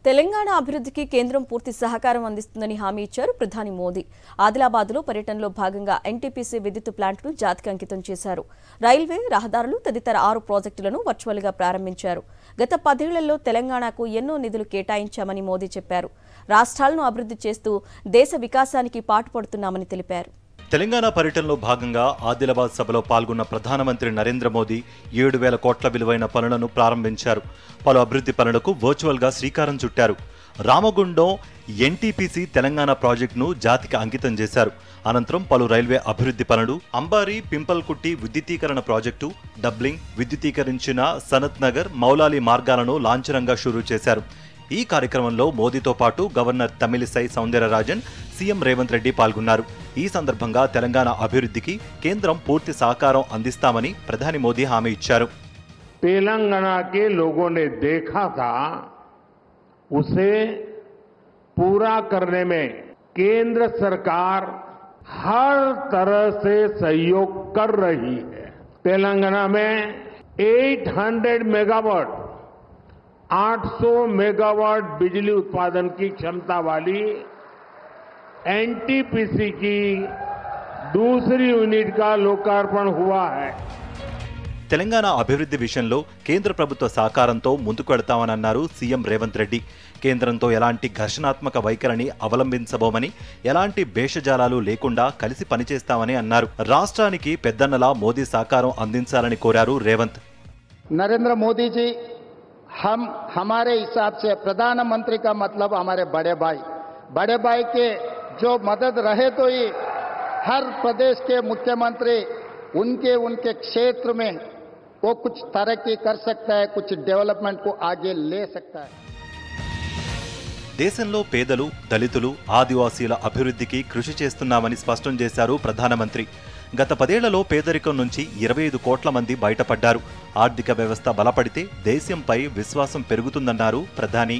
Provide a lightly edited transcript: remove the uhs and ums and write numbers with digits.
తెలంగాణ అభివృద్ధికి కేంద్రం పూర్తి సహకారం అందిస్తుందని హామీ ఇచ్చారు ప్రధాని మోదీ. ఆదిలాబాద్లో పర్యటనలో భాగంగా ఎన్టీపీసీ విద్యుత్ ప్లాంట్ను జాతికి అంకితం చేశారు. రైల్వే, రహదారులు తదితర 6 ప్రాజెక్టులను వర్చువల్గా ప్రారంభించారు. గత 10 ఏళ్లలో తెలంగాణకు ఎన్నో నిధులు కేటాయించామని మోదీ చెప్పారు. రాష్ట్రాలను అభివృద్ధి చేస్తూ దేశ వికాసానికి పాటుపడుతున్నామని తెలిపారు. తెలంగాణ పర్యటనలో భాగంగా ఆదిలాబాద్ సభలో పాల్గొన్న ప్రధానమంత్రి నరేంద్ర మోదీ 7,000 కోట్ల విలువైన పనులను ప్రారంభించారు. పలు అభివృద్ధి పనులకు వర్చువల్గా శ్రీకారం చుట్టారు. రామగుండం ఎన్టీపీసీ తెలంగాణ ప్రాజెక్టును జాతికి అంకితం చేశారు. అనంతరం పలు రైల్వే అభివృద్ధి పనులు, అంబారి పింపల్కుట్టి విద్యుతీకరణ ప్రాజెక్టు, డబ్లింగ్, విద్యుతీకరించిన సనత్ నగర్, మౌలాలి మార్గాలను లాంఛనంగా షురూ చేశారు. ఈ కార్యక్రమంలో మోదీతో పాటు గవర్నర్ తమిళిసై సౌందరరాజన్, సీఎం రేవంత్ రెడ్డి పాల్గొన్నారు. ఈ సందర్భంగా తెలంగాణ అభివృద్ధికి కేంద్రం పూర్తి సహకారం అందిస్తామని ప్రధాని మోదీ హామీ ఇచ్చారు. तेलंगाना के लोगों ने देखा था, उसे पूरा करने में केंद्र सरकार हर तरह से सहयोग कर रही है. तेलंगाना में 800 मेगावाट 800 मेगावाट बिजली उत्पादन की क्षमता वाली एनटीपीसी की दूसरी यूनिट का लोकार्पण हुआ है. తెలంగాణ అభివృద్ధి విషయంలో కేంద్ర ప్రభుత్వ సహకారంతో ముందుకు వెడతామన్నారు సీఎం రేవంత్ రెడ్డి. కేంద్రంతో ఎలాంటి ఘర్షణాత్మక వైఖరిని అవలంబించబోమని, ఎలాంటి భేషజాలాలు లేకుండా కలిసి పనిచేస్తామని అన్నారు. రాష్ట్రానికి పెద్దన్నలా మోదీ సహకారం అందించాలని కోరారు రేవంత్. नरेंद्र मोदी जी, हमारे हिसाब से प्रधानमंत्री का मतलब हमारे बड़े भाई के जो मदद रहे तो ही हर प्रदेश के मुख्यमंत्री उनके क्षेत्र में वो कुछ तरक्की कर सकता है, कुछ डेवलपमेंट को आगे ले सकता है. దేశంలో పేదలు, దళితులు, ఆదివాసీల అభివృద్ధికి కృషి చేస్తున్నామని స్పష్టం చేశారు ప్రధానమంత్రి. గత 10 ఏళ్లలో పేదరికం నుంచి 25 కోట్ల మంది బయటపడ్డారు. ఆర్థిక వ్యవస్థ బలపడితే దేశంపై విశ్వాసం పెరుగుతుందన్నారు ప్రధాని.